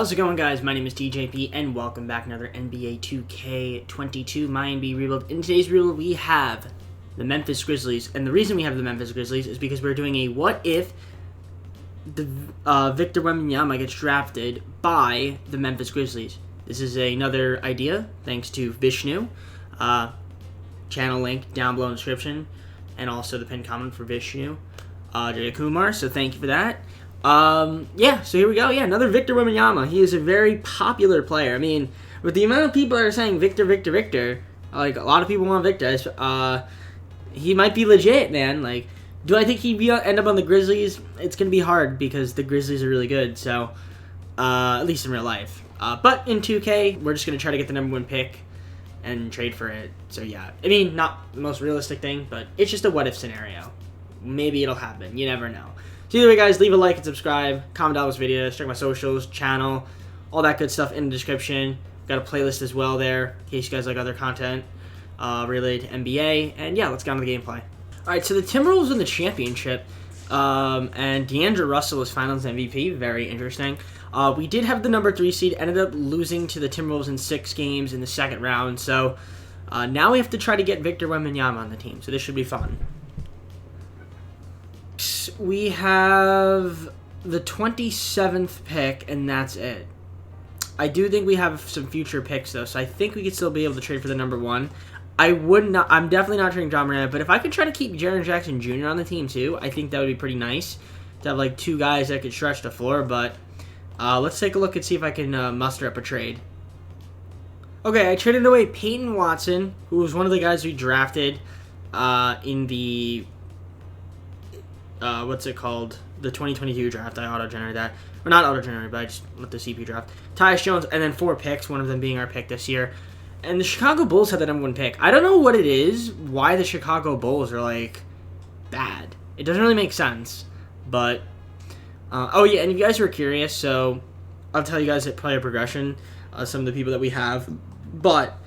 How's it going, guys? My name is TJP, and welcome back to another NBA 2K22 MyNBA rebuild. In today's rebuild, we have the Memphis Grizzlies, and the reason we have the Memphis Grizzlies is because we're doing a what if the Victor Wembanyama gets drafted by the Memphis Grizzlies. This is another idea, thanks to Vishnu. Channel link down below in the description, and also the pinned comment for Vishnu Jayakumar, so thank you for that. Yeah, so here we go. Yeah, another Victor Wembanyama. He is a very popular player. I mean, with the amount of people that are saying Victor, like, a lot of people want Victor. He might be legit, man. Like, do I think he'd end up on the Grizzlies? It's going to be hard because the Grizzlies are really good, so, at least in real life. But in 2K, we're just going to try to get the #1 pick and trade for it. So, yeah. I mean, not the most realistic thing, but it's just a what-if scenario. Maybe it'll happen. You never know. So either way, guys, leave a like and subscribe, comment down this video, check my socials, channel, all that good stuff in the description. Got a playlist as well there, in case you guys like other content related to NBA. And yeah, let's get on to the gameplay. Alright, so the Timberwolves in the championship, and D'Angelo Russell is Finals MVP, very interesting. We did have the #3 seed, ended up losing to the Timberwolves in 6 games in the second round, so now we have to try to get Victor Wembanyama on the team, so this should be fun. We have the 27th pick, and that's it. I do think we have some future picks, though, so I think we could still be able to trade for the #1. I'm definitely not trading John Morant, but if I could try to keep Jaren Jackson Jr. on the team, too, I think that would be pretty nice to have, like, 2 guys that could stretch the floor, but let's take a look and see if I can muster up a trade. Okay, I traded away Peyton Watson, who was one of the guys we drafted in the... what's it called? The 2022 draft. I auto-generated that. Or not auto-generated, but I just let the CP draft. Tyus Jones, and then 4 picks, one of them being our pick this year. And the Chicago Bulls had the #1 pick. I don't know what it is, why the Chicago Bulls are, like, bad. It doesn't really make sense. But, oh yeah, and if you guys were curious, so I'll tell you guys at player progression, some of the people that we have. But,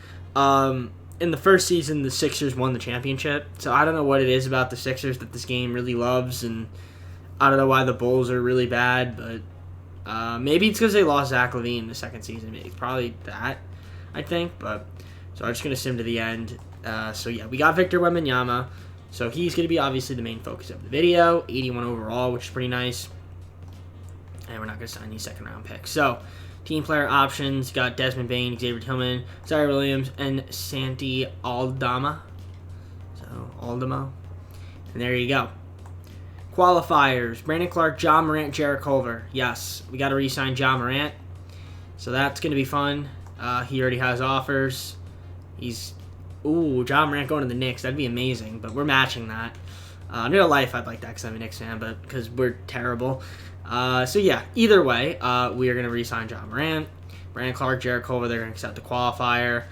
in the first season, the Sixers won the championship, so I don't know what it is about the Sixers that this game really loves, and I don't know why the Bulls are really bad, but maybe it's because they lost Zach LaVine in the second season. Maybe probably that, I think, but so I'm just going to sim to the end. So yeah, we got Victor Wembanyama, so he's going to be obviously the main focus of the video, 81 overall, which is pretty nice, and we're not going to sign these second-round picks. So team player options, got Desmond Bane, Xavier Tillman, Zaire Williams, and Santi Aldama. So, Aldama. And there you go. Qualifiers, Brandon Clark, John Morant, Jarrett Culver. Yes, we got to re-sign John Morant. So that's going to be fun. He already has offers. Ooh, John Morant going to the Knicks. That'd be amazing, but we're matching that. In real life, I'd like that because I'm a Knicks fan, but because we're terrible. So yeah, either way, we are going to re-sign John Morant, Brandon Clark, Jarrett Culver. They're going to accept the qualifier,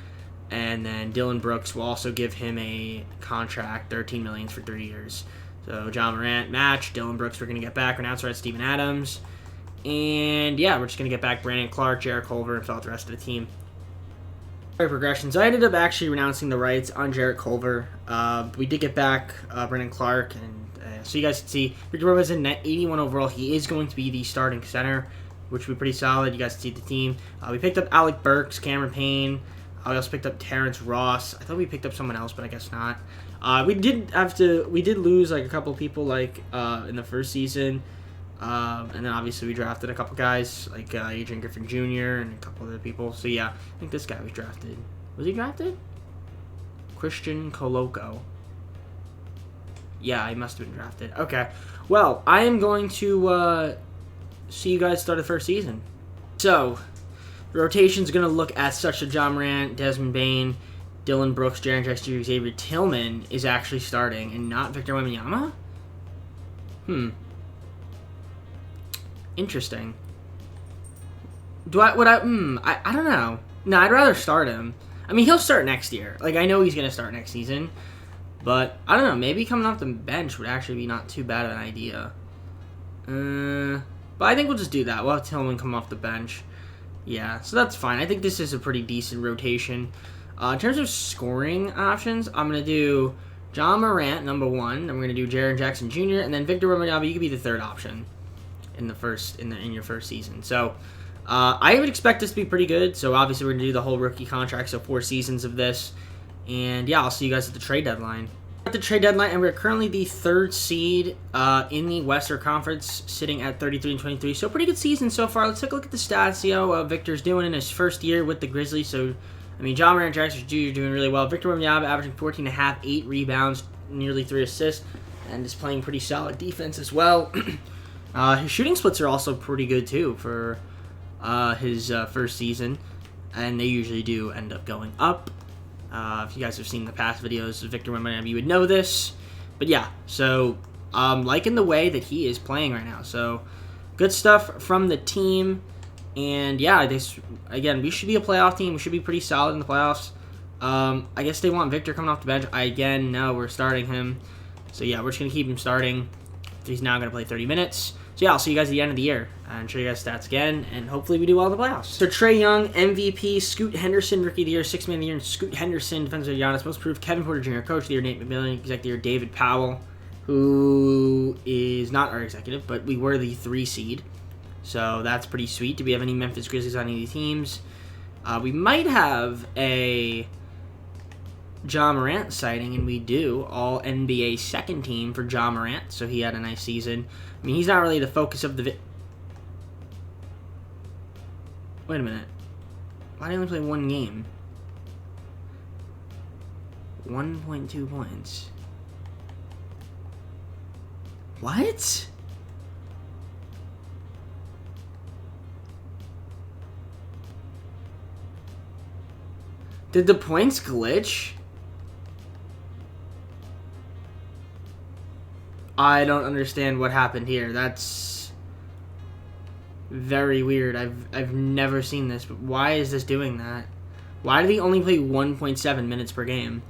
and then Dylan Brooks will also give him a contract, $13 million for 3 years. So John Morant match, Dylan Brooks we're going to get back. We're now at Steven Adams, and yeah, we're just going to get back Brandon Clark, Jarrett Culver, and fill out the rest of the team. Progressions. I ended up actually renouncing the rights on Jarrett Culver. We did get back Brandon Clark, and so you guys can see Victor Wembanyama is in net 81 overall. He is going to be the starting center, which would be pretty solid. You guys can see the team. We picked up Alec Burks, Cameron Payne. We also picked up Terrence Ross. I thought we picked up someone else, but I guess not. We did lose like a couple people like in the first season. And then obviously we drafted a couple guys like Adrian Griffin Jr. and a couple other people. So yeah, I think this guy was drafted. Was he drafted? Christian Coloco. Yeah, he must have been drafted. Okay. Well, I am going to see you guys start the first season. So, the rotation is going to look as such that John Morant, Desmond Bane, Dylan Brooks, Jaren Jackson, Xavier Tillman is actually starting and not Victor Wembanyama? Interesting. I don't know. No, I'd rather start him. I mean, he'll start next year. Like, I know he's going to start next season. But, I don't know, maybe coming off the bench would actually be not too bad of an idea. But I think we'll just do that. We'll have Tillman come off the bench. Yeah, so that's fine. I think this is a pretty decent rotation. In terms of scoring options, I'm going to do John Morant, #1. Then we're going to do Jaren Jackson Jr. And then Victor Wembanyama, you could be the third option in your first season. So, I would expect this to be pretty good. So obviously we're going to do the whole rookie contract, so 4 seasons of this. And yeah, I'll see you guys at the trade deadline. At the trade deadline, and we're currently the 3rd seed in the Western Conference, sitting at 33-23. So pretty good season so far. Let's take a look at the stats, see how Victor's doing in his first year with the Grizzlies. So, I mean, John Morant Jackson Jr. doing really well. Victor Wembanyama averaging 14.5, 8 rebounds, nearly 3 assists, and is playing pretty solid defense as well. His shooting splits are also pretty good too for his first season, and they usually do end up going up. If you guys have seen the past videos of Victor Wembanyama, you would know this. But yeah, so liking the way that he is playing right now. So good stuff from the team. And yeah, again, we should be a playoff team. We should be pretty solid in the playoffs. I guess they want Victor coming off the bench. No, we're starting him. So yeah, we're just going to keep him starting. He's now going to play 30 minutes. So yeah, I'll see you guys at the end of the year and show you guys stats again, and hopefully we do well in the playoffs. So Trae Young, MVP, Scoot Henderson, Rookie of the Year, 6th Man of the Year, and Scoot Henderson, Defensive Giannis, Most Improved, Kevin Porter Jr., Coach of the Year, Nate McMillan, Executive of the Year, David Powell, who is not our executive, but we were the 3 seed. So that's pretty sweet. Do we have any Memphis Grizzlies on any of the teams? We might have a John Morant sighting, and we do. All NBA 2nd team for John Morant, so he had a nice season. I mean, he's not really the focus of the Wait a minute. Why did he only play 1 game? 1.2 points. What? Did the points glitch? I don't understand what happened here. That's very weird. I've never seen this, but why is this doing that? Why did he only play 1.7 minutes per game?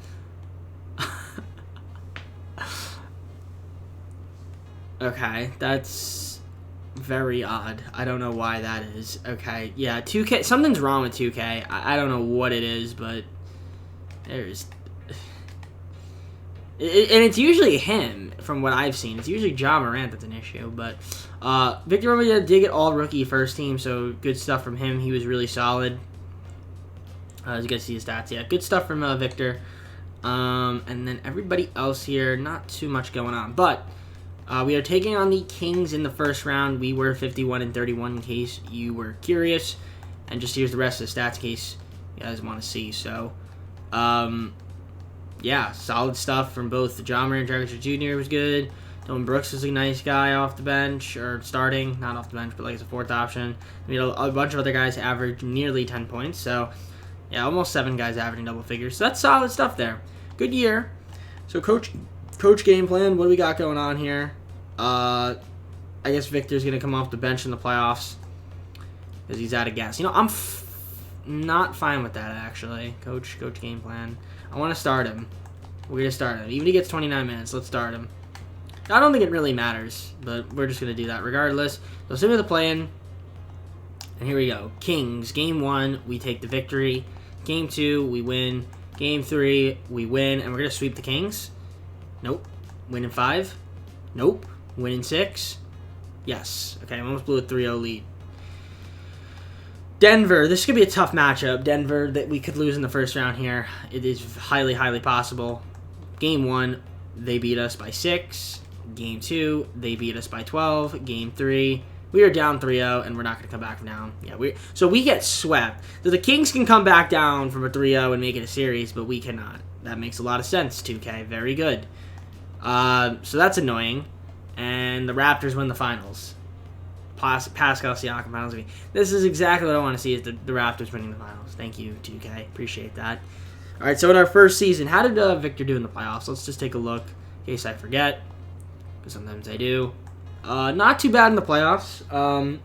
Okay, that's very odd. I don't know why that is. Okay, yeah, 2K, something's wrong with 2K. I don't know what it is, but there's... and it's usually him, from what I've seen. It's usually Ja Morant that's an issue, but Victor Wembanyama did get all-rookie first team, so good stuff from him. He was really solid. As you guys see his stats, yeah, good stuff from Victor. And then everybody else here, not too much going on, but we are taking on the Kings in the first round. We were 51-31 in case you were curious, and just here's the rest of the stats in case you guys want to see. So, yeah, solid stuff from both the John Morant Jr. was good. Dylan Brooks is a nice guy off the bench, or starting, not off the bench, but like as a 4th option. You know, a bunch of other guys averaged nearly 10 points, so yeah, almost 7 guys averaging double figures. So that's solid stuff there. Good year. So coach game plan, what do we got going on here? I guess Victor's gonna come off the bench in the playoffs because he's out of gas. You know, I'm not fine with that actually. Coach game plan. I want to start him. We're gonna start him. Even if he gets 29 minutes, let's start him. I don't think it really matters, but we're just gonna do that regardless. So send me the play-in, and here we go. Kings, game 1, we take the victory. Game 2, we win. Game 3, we win, and we're gonna sweep the Kings. Nope. Win in 5. Nope. Win in 6. Yes. Okay, I almost blew a 3-0 lead. Denver, this could be a tough matchup. Denver, that we could lose in the first round here. It is highly, highly possible. Game 1, they beat us by 6. Game 2, they beat us by 12. Game 3, we are down 3-0, and we're not going to come back from down. Yeah, so we get swept. So the Kings can come back down from a 3-0 and make it a series, but we cannot. That makes a lot of sense, 2K. Very good. So that's annoying. And the Raptors win the finals. Pascal Siakam finals. This is exactly what I want to see, is the Raptors winning the finals. Thank you, 2K. Appreciate that. All right, so in our first season, how did Victor do in the playoffs? Let's just take a look in case I forget, because sometimes I do. Not too bad in the playoffs.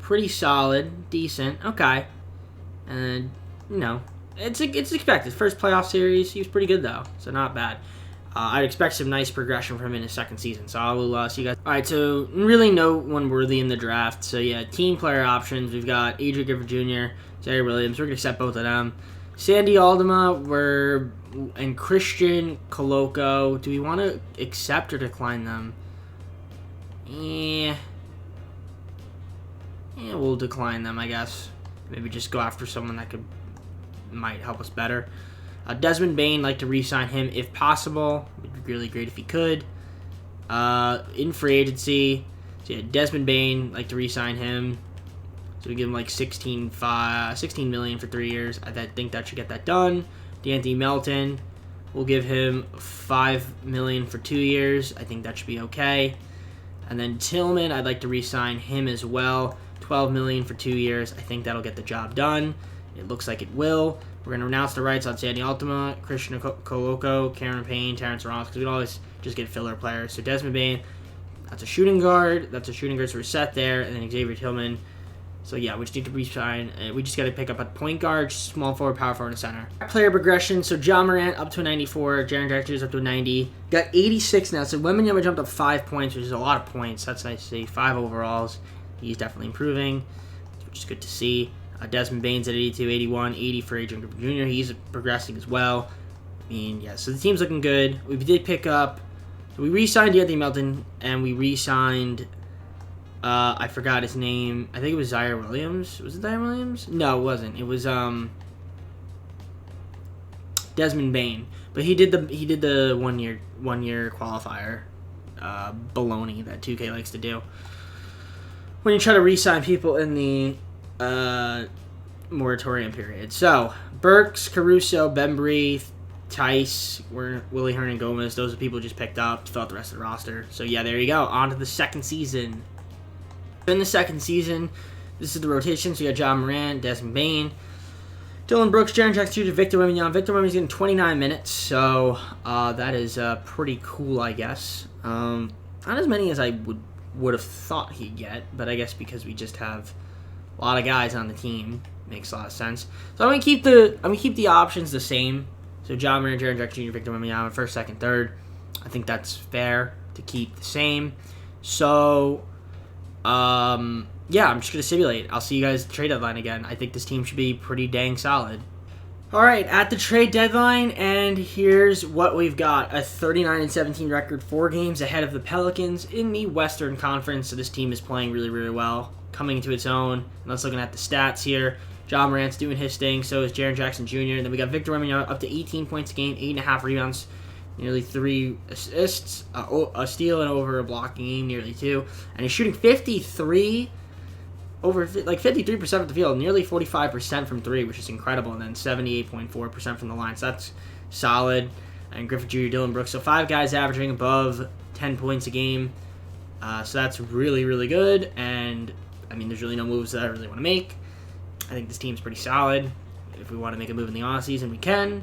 Pretty solid, decent. Okay. And, you know, it's expected. First playoff series, he was pretty good, though, so not bad. I'd expect some nice progression from him in his second season. So I will see you guys. All right, so really no one worthy in the draft. So yeah, team player options. We've got Adrian Griffin Jr., Zaire Williams. We're going to accept both of them. Sandy Aldama and Christian Coloco. Do we want to accept or decline them? Yeah. Yeah, we'll decline them, I guess. Maybe just go after someone that might help us better. Desmond Bane, like to re-sign him if possible. Would be really great if he could. In free agency, so yeah, Desmond Bane, like to re-sign him. So we give him like 16 million for 3 years. I think that should get that done. D'Anthony Melton, we'll give him 5 million for 2 years. I think that should be okay. And then Tillman, I'd like to re-sign him as well. 12 million for 2 years. I think that'll get the job done. It looks like it will. We're going to renounce the rights on Sandy Altima, Christian Coloco, Cameron Payne, Terrence Ross, because we'd always just get filler players. So Desmond Bane, that's a shooting guard. So we're set there. And then Xavier Tillman. So yeah, we just need to re-sign. We just got to pick up a point guard, small forward, power forward, and center. Player progression. So Ja Morant up to a 94. Jaren Jackson up to a 90. Got 86 now. So Wembanyama jumped up 5 points, which is a lot of points. That's nice to see. 5 overalls. He's definitely improving, which is good to see. Desmond Bane's at 82, 81, 80 for Adrian Griffin Jr. He's progressing as well. I mean, yeah, so the team's looking good. We did pick up, so we re-signed D'Anthony Melton, and we re-signed, I forgot his name. I think it was Zaire Williams. Was it Zaire Williams? No, it wasn't. It was Desmond Bane. But he did the one year qualifier baloney that 2K likes to do. When you try to re-sign people in the moratorium period. So, Burks, Caruso, Bembry, Tice, Willie Hernan Gomez, those are people just picked up to fill out the rest of the roster. So, yeah, there you go. On to the second season. In the second season, this is the rotation. So, you got Ja Morant, Desmond Bane, Dylan Brooks, Jaren Jackson Jr., Victor Wembanyama. Victor Wembanyama's getting 29 minutes, so that is pretty cool, I guess. Not as many as I would have thought he'd get, but I guess because we just have a lot of guys on the team, makes a lot of sense. So I'm gonna keep the options the same. So Ja Morant, Jaren Jackson Jr., Victor Wembanyama, first, second, third. I think that's fair to keep the same. So yeah, I'm just gonna simulate. I'll see you guys at the trade deadline again. I think this team should be pretty dang solid. All right, at the trade deadline, and here's what we've got. A 39-17 record, 4 games ahead of the Pelicans in the Western Conference. So this team is playing really, really well, coming into its own. And let's looking at the stats here. Ja Morant's doing his thing, so is Jaren Jackson Jr. And then we got Victor Wembanyama up to 18 points a game, 8.5 rebounds, nearly 3 assists, a steal and over a blocking game, nearly 2. And he's shooting 53%, over like 53% of the field, nearly 45% from 3, which is incredible, and then 78.4% from the line. So that's solid. And Griffin Jr., Dylan Brooks, so 5 guys averaging above 10 points a game. So that's really, really good. And I mean, there's really no moves that I really want to make. I think this team's pretty solid. If we want to make a move in the offseason, we can.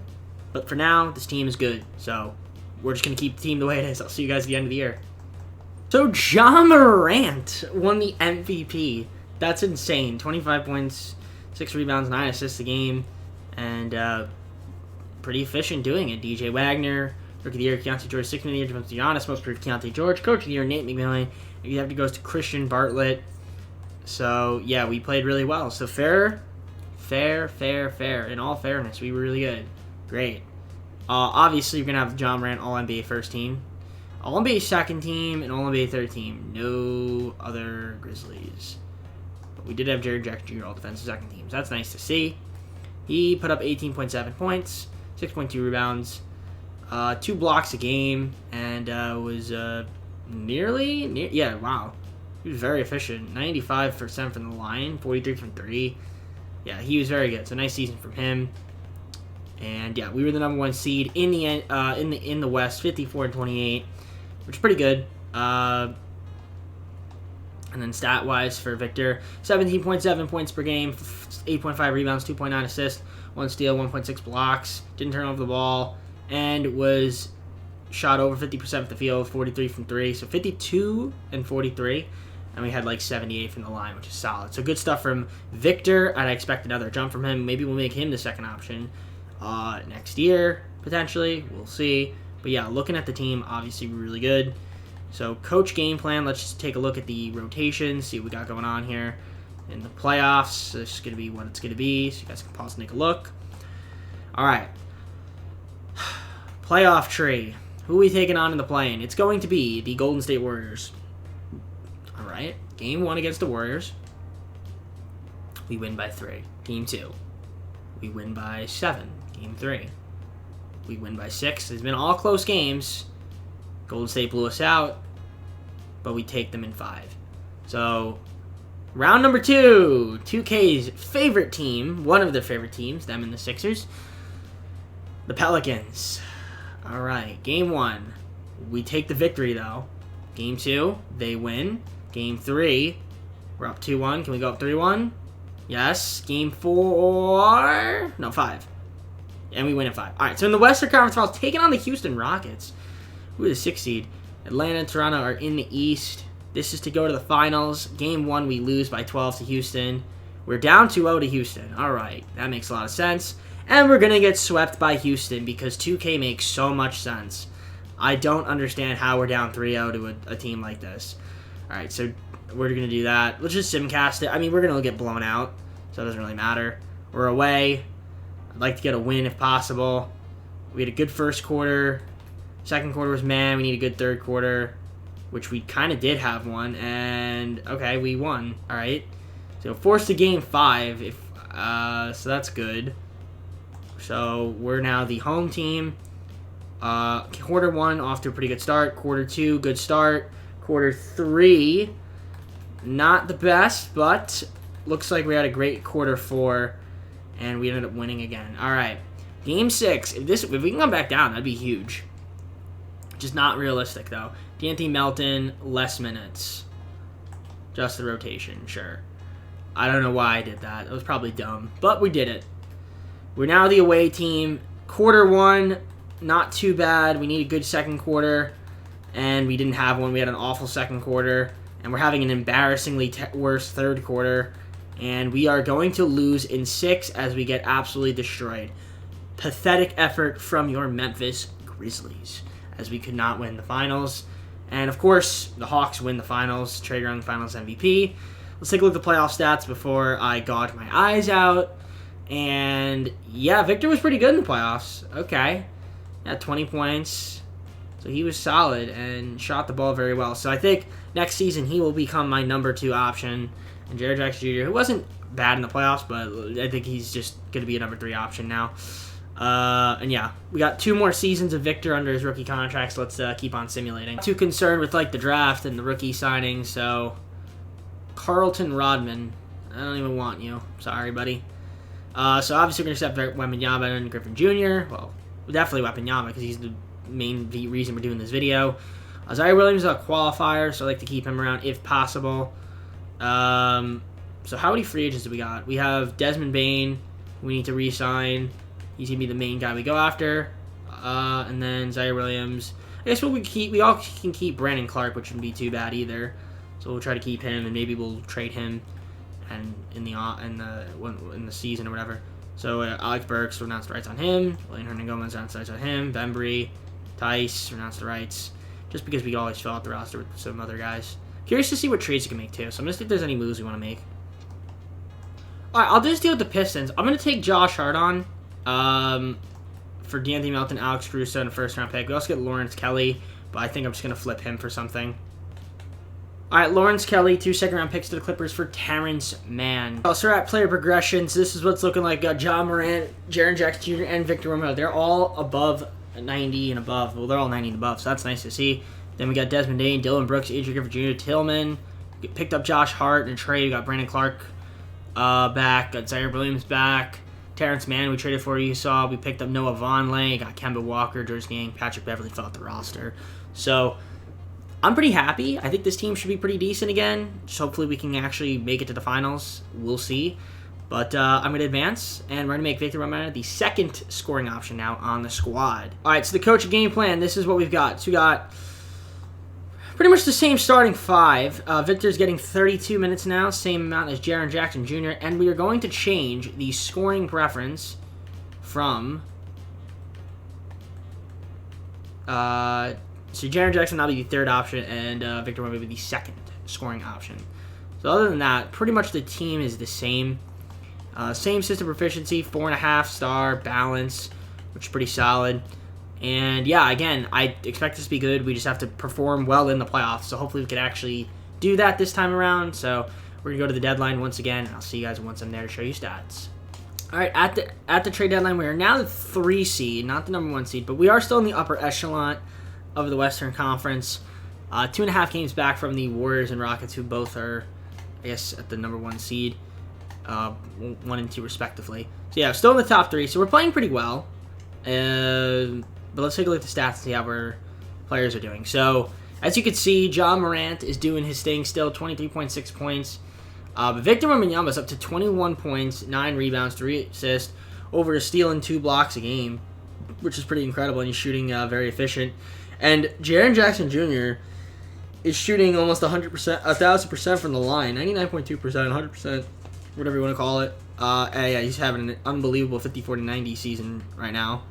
But for now, this team is good. So we're just going to keep the team the way it is. I'll see you guys at the end of the year. So Ja Morant won the MVP. That's insane. 25 points, 6 rebounds, 9 assists a game, and pretty efficient doing it. DJ Wagner, Rookie of the Year, Keontae George, 6th Man of the Year, Defensive Giannis, Most Improved Keontae George, Coach of the Year, Nate McMillan. You have to go to Christian Bartlett. So, yeah, we played really well. So, fair. In all fairness, we were really good. Great. Obviously, we're going to have the Ja Morant All-NBA first team, All-NBA second team, and All-NBA third team. No other Grizzlies. But we did have Jaren Jackson Jr. All-Defensive second team. So that's nice to see. He put up 18.7 points, 6.2 rebounds, 2 blocks a game, and was wow. He was very efficient. 95% from the line, 43 from 3. Yeah, he was very good. So nice season from him. And yeah, we were the number 1 seed in the West, 54-28, which is pretty good. And then stat-wise for Victor, 17.7 points per game, 8.5 rebounds, 2.9 assists, 1 steal, 1.6 blocks, didn't turn over the ball, and was shot over 50% of the field, 43 from 3, so 52 and 43, and we had like 78 from the line, which is solid. So good stuff from Victor, and I expect another jump from him. Maybe we'll make him the second option next year, potentially. We'll see. But yeah, looking at the team, obviously we're really good. So, coach game plan, let's just take a look at the rotation, see what we got going on here in the playoffs. This is going to be what it's going to be, so you guys can pause and take a look. All right. Playoff tree. Who are we taking on in the play-in? It's going to be the Golden State Warriors. All right. Game 1 against the Warriors. We win by 3. Game 2. We win by 7. Game 3. We win by 6. It's been all close games. Golden State blew us out, but we take them in 5. So, round number 2. 2K's favorite team, one of their favorite teams, them and the Sixers. The Pelicans. All right, game 1. We take the victory, though. Game 2, they win. Game 3, we're up 2-1. Can we go up 3-1? Yes. Game 4, no, 5. And we win at 5. All right, so in the Western Conference Finals, taking on the Houston Rockets, who are the 6th seed. Atlanta and Toronto are in the East. This is to go to the finals. Game 1, we lose by 12 to Houston. We're down 2-0 to Houston. All right, that makes a lot of sense. And we're going to get swept by Houston because 2K makes so much sense. I don't understand how we're down 3-0 to a team like this. All right, so we're going to do that. Let's just simcast it. I mean, we're going to get blown out, so it doesn't really matter. We're away. I'd like to get a win if possible. We had a good first quarter. Second quarter was man. We need a good third quarter, which we kind of did have one. And, okay, we won. All right. So, forced to game 5. So, that's good. So, we're now the home team. Quarter 1, off to a pretty good start. Quarter 2, good start. Quarter 3, not the best, but looks like we had a great quarter 4, and we ended up winning again. All right, game 6. If we can come back down, that'd be huge. Just not realistic, though. D'Anthony Melton, less minutes. Just the rotation, sure. I don't know why I did that. It was probably dumb, but we did it. We're now the away team. Quarter 1, not too bad. We need a good second quarter, and we didn't have one. We had an awful second quarter, and we're having an embarrassingly worse third quarter, and we are going to lose in 6 as we get absolutely destroyed. Pathetic effort from your Memphis Grizzlies, as we could not win the finals. And, of course, the Hawks win the finals. Trae Young, finals MVP. Let's take a look at the playoff stats before I gouge my eyes out. And, yeah, Victor was pretty good in the playoffs. Okay. Had 20 points. So he was solid and shot the ball very well. So I think next season he will become my number 2 option. And Jaren Jackson Jr., who wasn't bad in the playoffs, but I think he's just going to be a number 3 option now. And yeah, we got 2 more seasons of Victor under his rookie contract, so let's keep on simulating. Not too concerned with like the draft and the rookie signing, so Carlton Rodman, I don't even want you. Sorry, buddy. So obviously we're going to accept Wembanyama and Griffin Jr. Well, definitely Wembanyama because he's the main reason we're doing this video. Zaire Williams is a qualifier, so I like to keep him around if possible. So how many free agents do we got? We have Desmond Bane. We need to re-sign. He's going to be the main guy we go after. And then Zaire Williams. I guess we all can keep Brandon Clark, which wouldn't be too bad either. So we'll try to keep him, and maybe we'll trade him and in the season or whatever. So Alex Burks renounced the rights on him. William Hernan-Gomez renounced the rights on him. Bembry, Tice renounced the rights. Just because we could always fill out the roster with some other guys. Curious to see what trades you can make too. So I'm going to see if there's any moves we want to make. Alright, I'll just deal with the Pistons. I'm going to take Josh Hart on. For D'Anthony Melton, Alex Caruso, and a first-round pick. We also get Lawrence Kelly, but I think I'm just going to flip him for something. Alright, Lawrence Kelly, 2 second-round picks to the Clippers for Terrence Mann. Also, at player progressions, this is what's looking like. Got Ja Morant, Jaren Jackson Jr., and Victor Romero. They're all above 90 and above. Well, they're all 90 and above, so that's nice to see. Then we got Desmond Bane, Dylan Brooks, Adrian Griffin Jr., Tillman. Picked up Josh Hart in a trade. We got Brandon Clark back. Got Zaire Williams back. Terrence Mann we traded for, you saw. We picked up Noah Vonleh, got Kemba Walker, George Niang, Patrick Beverley filled out the roster. So I'm pretty happy. I think this team should be pretty decent again. Just hopefully we can actually make it to the finals. We'll see. But I'm going to advance, and we're going to make Victor Wembanyama the second scoring option now on the squad. All right, so the coach game plan, this is what we've got. So we got pretty much the same starting 5. Victor's getting 32 minutes now, same amount as Jaren Jackson Jr., and we are going to change the scoring preference from so Jaren Jackson will be the 3rd option, and Victor Wembanyama will be the 2nd scoring option. So other than that, pretty much the team is the same. Same system proficiency, 4.5 star balance, which is pretty solid. And yeah, again, I expect this to be good. We just have to perform well in the playoffs. So hopefully we can actually do that this time around. So We're going to go to the deadline once again, and I'll see you guys once I'm there to show you stats. All right, at the trade deadline, we are now the 3 seed, not the number 1 seed, but we are still in the upper echelon of the Western Conference. 2.5 games back from the Warriors and Rockets, who both are, I guess, at the number 1 seed, 1 and 2 respectively. So yeah, still in the top 3, so we're playing pretty well. But let's take a look at the stats and see how our players are doing. So, as you can see, John Morant is doing his thing still, 23.6 points. But Victor Wembanyama is up to 21 points, 9 rebounds, 3 assists, over a steal and 2 blocks a game, which is pretty incredible, and he's shooting very efficient. And Jaren Jackson Jr. is shooting almost 100%, 1,000% from the line, 99.2%, 100%, whatever you want to call it. Yeah, he's having an unbelievable 54-90 season right now.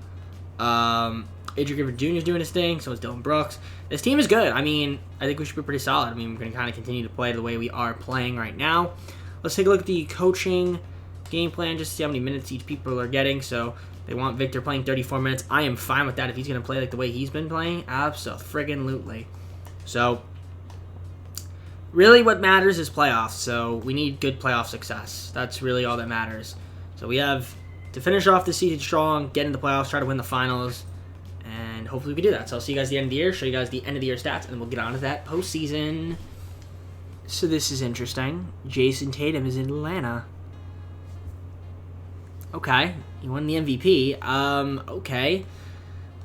Adrian Griffin Jr. is doing his thing, so is Dylan Brooks. This team is good. I mean, I think we should be pretty solid. I mean, we're going to kind of continue to play the way we are playing right now. Let's take a look at the coaching game plan, just to see how many minutes each people are getting. So, they want Victor playing 34 minutes. I am fine with that if he's going to play like the way he's been playing. Abso-friggin-lutely. So, really what matters is playoffs. So, we need good playoff success. That's really all that matters. So, we have to finish off the season strong, get into the playoffs, try to win the finals, and hopefully we can do that. So I'll see you guys at the end of the year, show you guys the end of the year stats, and then we'll get on to that postseason. So this is interesting. Jason Tatum is in Atlanta. Okay, he won the MVP. Okay.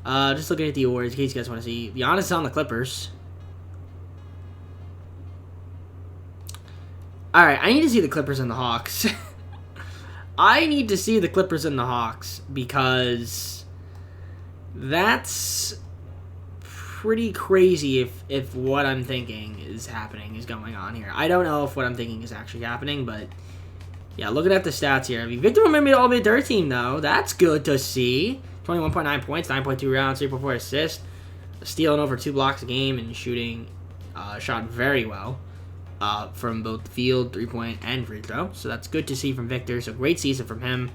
Just looking at the awards in case you guys want to see. Giannis is on the Clippers. Alright, I need to see the Clippers and the Hawks. I need to see the Clippers and the Hawks because that's pretty crazy if what I'm thinking is going on here. I don't know if what I'm thinking is actually happening, but yeah, looking at the stats here. I mean, Victor Wembanyama made all-NBA third team, though. That's good to see. 21.9 points, 9.2 rebounds, 3.4 assists, stealing over 2 blocks a game, and shooting shot very well. From both field, 3-point, and free throw. So that's good to see from Victor. So great season from him.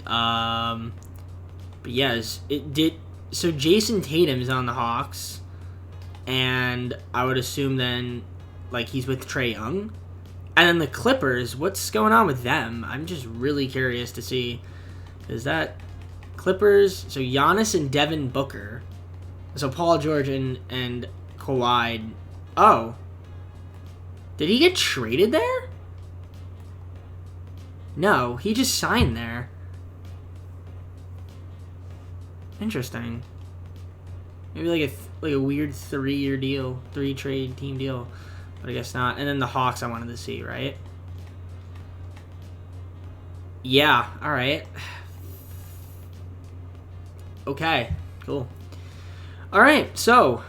But yes, it did. So Jason Tatum is on the Hawks, and I would assume then, like, he's with Trae Young. And then the Clippers, what's going on with them? I'm just really curious to see. Is that Clippers? So Giannis and Devin Booker. So Paul George and Kawhi. Oh. Did he get traded there? No, he just signed there. Interesting. Maybe like a weird 3-year deal, 3-trade team deal, but I guess not. And then the Hawks I wanted to see, right? Yeah, all right. Okay, cool. All right, so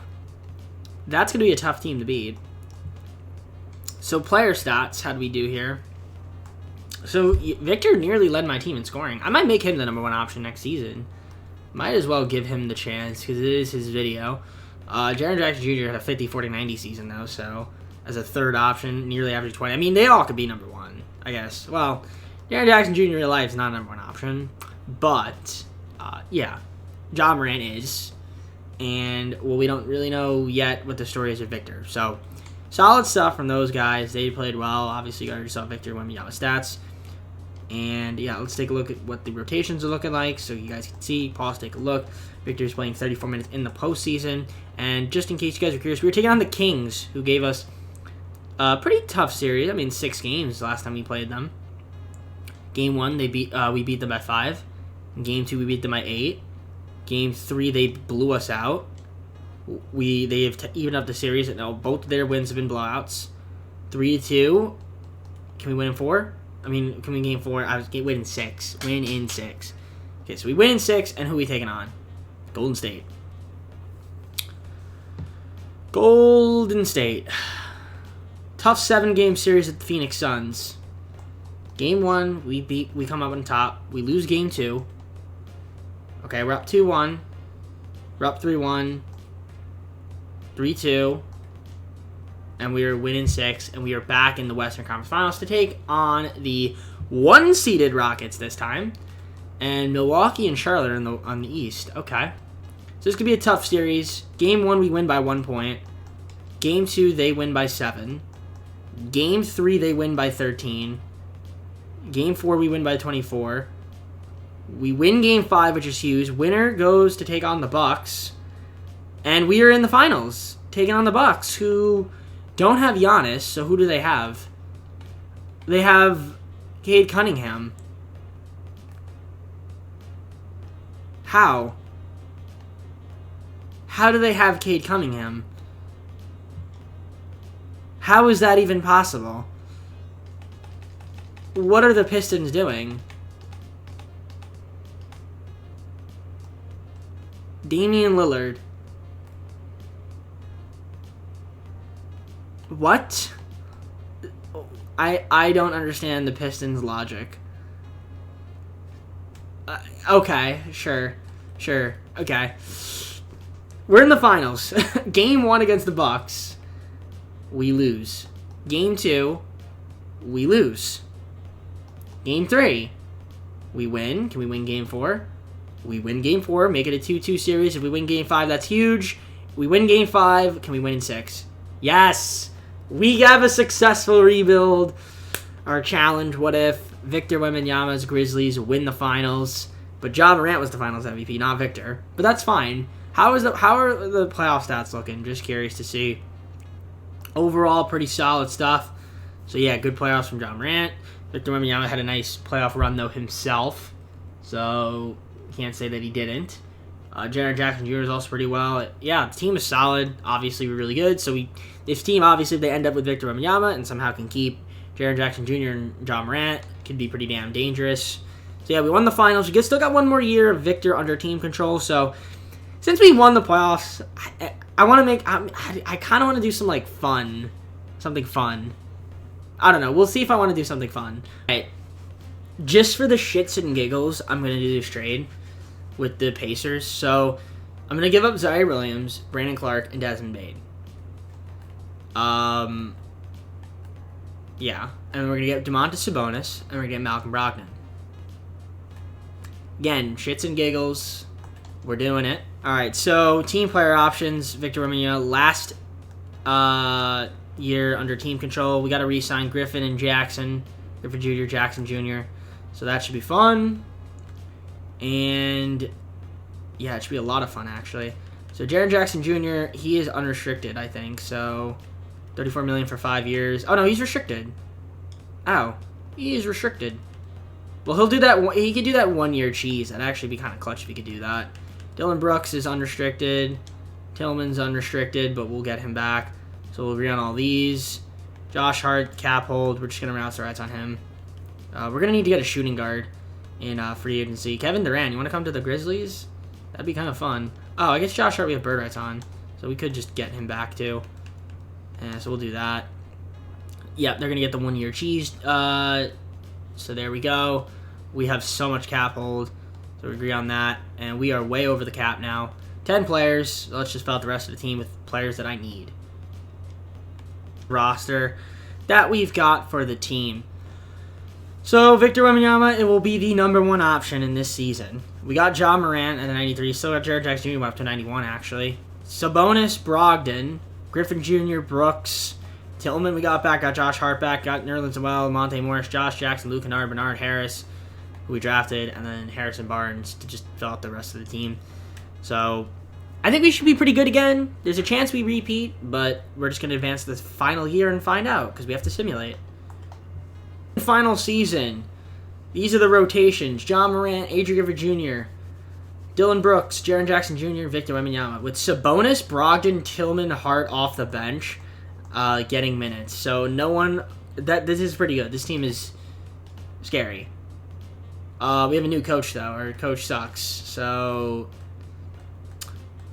that's gonna be a tough team to beat. So player stats, how do we do here? So Victor nearly led my team in scoring. I might make him the number 1 option next season. Might as well give him the chance because it is his video. Jaren Jackson Jr. had a 50-40-90 season though, so as a 3rd option, nearly average 20. I mean, they all could be number 1, I guess. Well, Jaren Jackson Jr. in real life is not a number 1 option, but yeah, John Morant is, and well, we don't really know yet what the story is with Victor. So solid stuff from those guys. They played well. Obviously, you already saw Victor Wembanyama stats. And yeah, let's take a look at what the rotations are looking like so you guys can see. Pause, take a look. Victor's playing 34 minutes in the postseason. And just in case you guys are curious, we were taking on the Kings, who gave us a pretty tough series. I mean, 6 games last time we played them. Game 1, we beat them by 5. Game 2, we beat them by 8. Game 3, they blew us out. They have evened up the series, and both of their wins have been blowouts. 3-2. Can we win in 4? I mean, can we game 4? I was win in 6. Win in 6. Okay, so we win in 6, and who are we taking on? Golden State. Golden State. Tough 7-game series at the Phoenix Suns. Game 1, we come up on top. We lose game 2. Okay, we're up 2-1. We're up 3-1. 3-2. And we are winning 6, and we are back in the Western Conference Finals to take on the 1-seeded Rockets this time, and Milwaukee and Charlotte are on the East. Okay, so this could be a tough series. Game 1, we win by 1 point. Game 2, they win by 7. Game 3, they win by 13. Game 4, we win by 24. We win Game 5, which is huge. Winner goes to take on the Bucks. And we are in the finals, taking on the Bucks, who don't have Giannis. So who do they have? They have Cade Cunningham. How? How do they have Cade Cunningham? How is that even possible? What are the Pistons doing? Damian Lillard. What? I don't understand the Pistons' logic. Okay, sure. Okay. We're in the finals. Game 1 against the Bucks. We lose. Game 2, we lose. Game 3, we win. Can we win Game 4? We win Game 4, make it a 2-2 series. If we win Game 5, that's huge. We win Game 5, can we win in 6? Yes! We have a successful rebuild. Our challenge, what if Victor Wembanyama's Grizzlies win the finals? But Ja Morant was the finals MVP, not Victor. But that's fine. How are the playoff stats looking? Just curious to see. Overall, pretty solid stuff. So yeah, good playoffs from Ja Morant. Victor Wembanyama had a nice playoff run, though, himself. So can't say that he didn't. Jaren Jackson Jr. is also pretty well. Yeah, the team is solid. Obviously, we're really good. So this team, obviously, if they end up with Victor Wembanyama and somehow can keep Jaren Jackson Jr. and Ja Morant, could be pretty damn dangerous. So yeah, we won the finals. We still got one more year of Victor under team control. So since we won the playoffs, I want to make. I kind of want to do some like fun, something fun. I don't know. We'll see if I want to do something fun. All right. Just for the shits and giggles, I'm gonna do this trade with the Pacers. So I'm gonna give up Zaire Williams, Brandon Clark, and Desmond Bane. Yeah, and we're gonna get Domantas Sabonis, and we're gonna get Malcolm Brogdon. Again, shits and giggles. We're doing it. All right. So team player options: Victor Wembanyama last year under team control. We got to re-sign Griffin and Jackson, Griffin Jr., Jackson Jr. So that should be fun. And yeah, it should be a lot of fun actually. So Jaren Jackson Jr., he is unrestricted, I think. So $34 million for 5 years. Oh no, he's restricted. Oh, he is restricted. Well, he'll do that. He could do that 1 year cheese. That'd actually be kind of clutch if he could do that. Dylan Brooks is unrestricted. Tillman's unrestricted, but we'll get him back. So we'll agree on all these. Josh Hart, cap hold. We're just going to renounce the rights on him. We're going to need to get a shooting guard in free agency. Kevin Durant, you want to come to the Grizzlies? That'd be kind of fun. Oh, I guess Josh Hart we have bird rights on. So we could just get him back too. So we'll do that. Yep, they're going to get the 1 year cheese. So there we go. We have so much cap hold. So we agree on that. And we are way over the cap now. 10 players. So let's just fill out the rest of the team with players that I need. Roster that we've got for the team. So Victor Wembanyama, it will be the #1 option in this season. We got Ja Morant at 93. Still got Jaren Jackson Jr. up to 91, actually. Sabonis, Brogdon, Griffin Jr., Brooks, Tillman we got back. Got Josh Hart back. Got Nerlens Noel, Monte Morris, Josh Jackson, Luke Kennard, Bernard Harris, who we drafted, and then Harrison Barnes to just fill out the rest of the team. So I think we should be pretty good again. There's a chance we repeat, but we're just going to advance to the final year and find out because we have to simulate. Final season. These are the rotations. Ja Morant, Adrian Griffin Jr., Dylan Brooks, Jaren Jackson Jr., Victor Wembanyama. With Sabonis, Brogdon, Tillman, Hart off the bench getting minutes. So no one... This is pretty good. This team is scary. We have a new coach, though. Our coach sucks. So...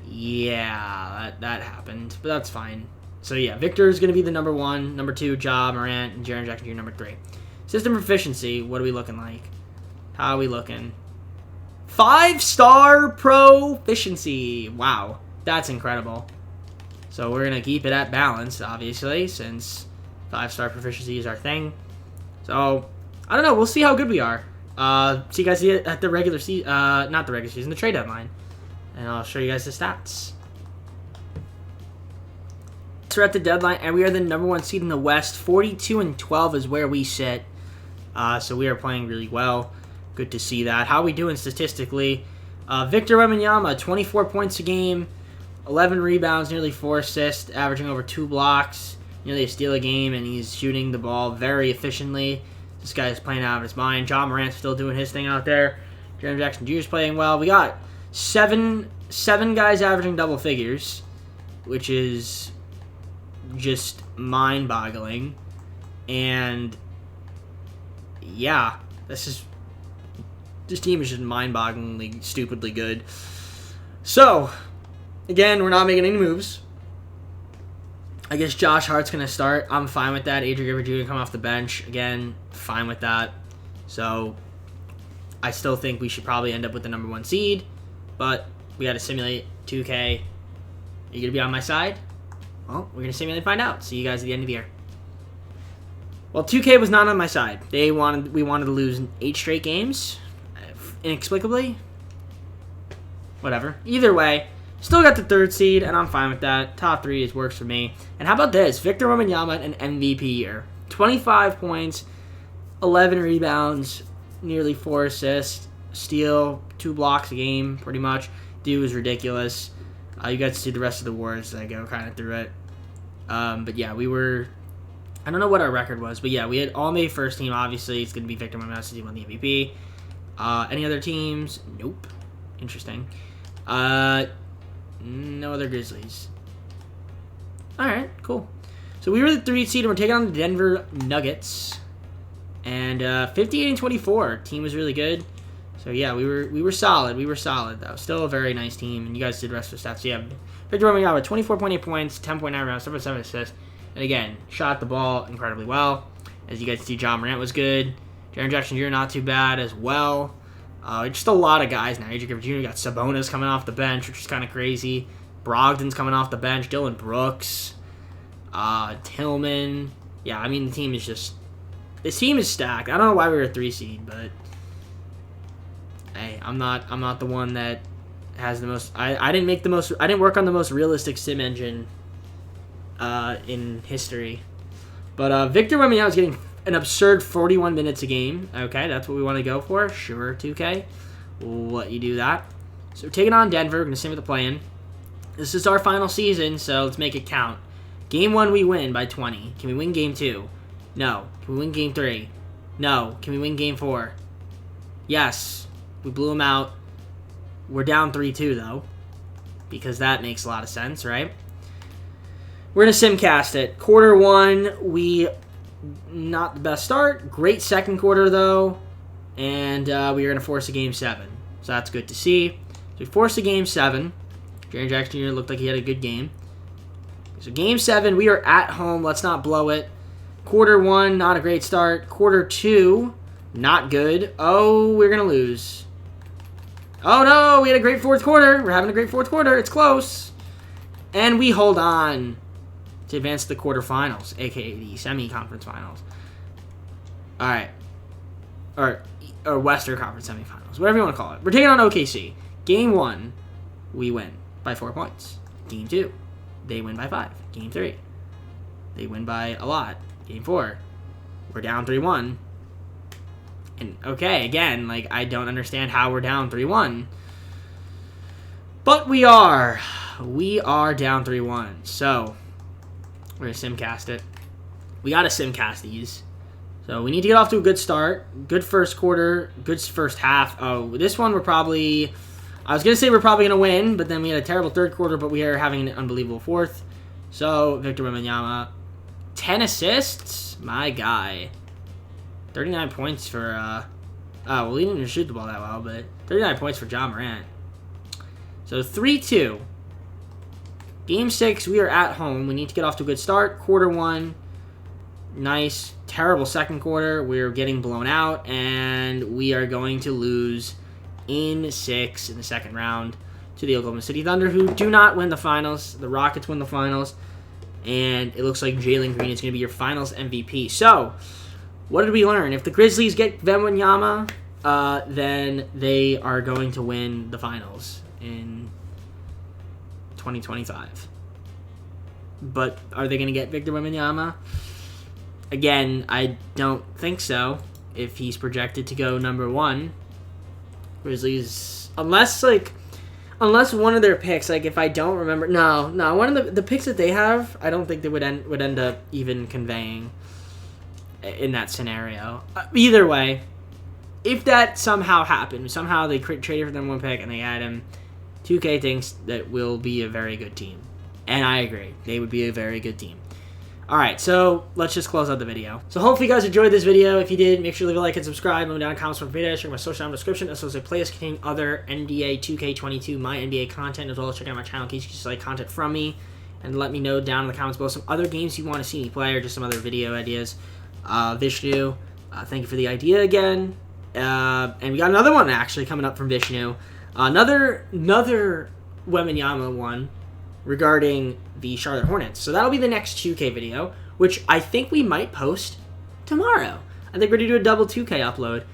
yeah, that happened. But that's fine. So yeah, Victor is going to be the #1. #2, Ja Morant, and Jaren Jackson Jr. #3. System proficiency, what are we looking like? How are we looking? 5-star proficiency. Wow, that's incredible. So we're going to keep it at balance, obviously, since 5-star proficiency is our thing. So, I don't know. We'll see how good we are. See you guys at the regular season. Not the regular season, the trade deadline. And I'll show you guys the stats. So we're at the deadline, and we are the number 1 seed in the West. 42-12 is where we sit. So we are playing really well. Good to see that. How are we doing statistically? Victor Wembanyama, 24 points a game, 11 rebounds, nearly 4 assists, averaging over 2 blocks, nearly a steal a game, and he's shooting the ball very efficiently. This guy is playing out of his mind. John Morant's still doing his thing out there. Jaren Jackson Jr. is playing well. We got seven guys averaging double figures, which is just mind-boggling. And yeah, this team is just mind-bogglingly, stupidly good. So, again, we're not making any moves. I guess Josh Hart's going to start. I'm fine with that. Adrian Griffin Jr. come off the bench. Again, fine with that. So, I still think we should probably end up with the number 1 seed. But we got to simulate 2K. Are you going to be on my side? Well, we're going to simulate and find out. See you guys at the end of the year. Well, 2K was not on my side. We wanted to lose 8 straight games. Inexplicably. Whatever. Either way, still got the 3rd seed, and I'm fine with that. Top 3 works for me. And how about this? Victor Wembanyama, an MVP year. 25 points, 11 rebounds, nearly 4 assists, steal, 2 blocks a game, pretty much. Dude was ridiculous. You got to see the rest of the awards. I go kind of through it. But yeah, we were... I don't know what our record was, but yeah, we had all made first team. Obviously, it's going to be Victor Wembanyama since he won the MVP. Any other teams? Nope. Interesting. No other Grizzlies. Alright, cool. So we were the 3rd seed, and we're taking on the Denver Nuggets. And 58-24. Team was really good. So yeah, we were solid. We were solid, though. Still a very nice team, and you guys did the rest of the stats. So yeah, Victor Wembanyama, 24.8 points, 10.9 rebounds, 7.7 assists. And again, shot the ball incredibly well. As you guys see, John Morant was good. Jaren Jackson Jr. not too bad as well. Just a lot of guys now. Adrian Griffin Jr. got Sabonis coming off the bench, which is kind of crazy. Brogdon's coming off the bench. Dylan Brooks. Tillman. Yeah, I mean, the team is just... This team is stacked. I don't know why we were a 3 seed, but... Hey, I'm not the one that has the most... I didn't make the most... I didn't work on the most realistic sim engine in history. But Victor Wembanyama is getting an absurd 41 minutes a game. Okay, that's what we want to go for. Sure, 2K. We'll let you do that. So we're taking on Denver. We're going to see what the play-in. This is our final season, so let's make it count. Game 1, we win by 20. Can we win Game 2? No. Can we win Game 3? No. Can we win Game 4? Yes. We blew them out. We're down 3-2, though, because that makes a lot of sense, right? We're going to simcast it. Quarter 1, not the best start. Great second quarter, though. And we are going to force a Game 7. So that's good to see. So we forced a Game 7. Jaren Jackson Jr. looked like he had a good game. So Game 7, we are at home. Let's not blow it. Quarter 1, not a great start. Quarter 2, not good. Oh, we're going to lose. Oh, no, we had a great 4th quarter. We're having a great 4th quarter. It's close. And we hold on to advance to the quarterfinals, a.k.a. the semi-conference finals. All right. Or Western Conference semifinals, whatever you want to call it. We're taking on OKC. Game 1, we win by 4 points. Game 2, they win by 5. Game 3, they win by a lot. Game 4, we're down 3-1. And, okay, again, like, I don't understand how we're down 3-1. But we are. We are down 3-1. So, we're going to simcast it. We got to simcast these. So, we need to get off to a good start. Good first quarter. Good first half. Oh, this one we're probably... I was going to say we're probably going to win, but then we had a terrible 3rd quarter, but we are having an unbelievable 4th. So, Victor Wembanyama, 10 assists? My guy. 39 points for, oh, well, he didn't shoot the ball that well, but 39 points for John Morant. So, 3-2. Game 6, we are at home. We need to get off to a good start. Quarter 1, nice. Terrible second quarter. We're getting blown out, and we are going to lose in 6 in the second round to the Oklahoma City Thunder, who do not win the finals. The Rockets win the finals, and it looks like Jalen Green is going to be your finals MVP. So, what did we learn? If the Grizzlies get Wembanyama, then they are going to win the finals in 2025. but are they going to get Victor Wembanyama? Again, I don't think so. If he's projected to go number 1, Grizzlies, unless one of their picks, like if I don't remember, no, one of the picks that they have, I don't think they would end up even conveying in that scenario. Either way, if that somehow happened, somehow they traded for them 1 pick and they had him, 2K thinks that will be a very good team, and I agree, they would be a very good team. Alright, so let's just close out the video. So hopefully you guys enjoyed this video. If you did, make sure to leave a like and subscribe. Let me down in the comments for the video. Check my social down in the description, as well as a playlist containing other NBA 2K22 MyNBA content, as well as check out my channel in case you just like content from me. And let me know down in the comments below some other games you want to see me play, or just some other video ideas. Vishnu, thank you for the idea again. And we got another one actually coming up from Vishnu. Another Wembanyama one regarding the Charlotte Hornets. So that'll be the next 2K video, which I think we might post tomorrow. I think we're going to do a double 2K upload.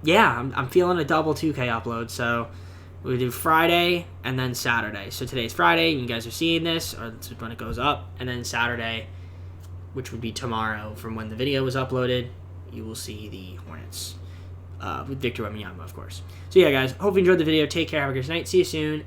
Yeah, I'm feeling a double 2K upload. So we'll do Friday and then Saturday. So today's Friday, you guys are seeing this, or this is when it goes up. And then Saturday, which would be tomorrow from when the video was uploaded, you will see the Hornets. With Victor Wembanyama, of course. So yeah, guys, hope you enjoyed the video. Take care. Have a good night. See you soon.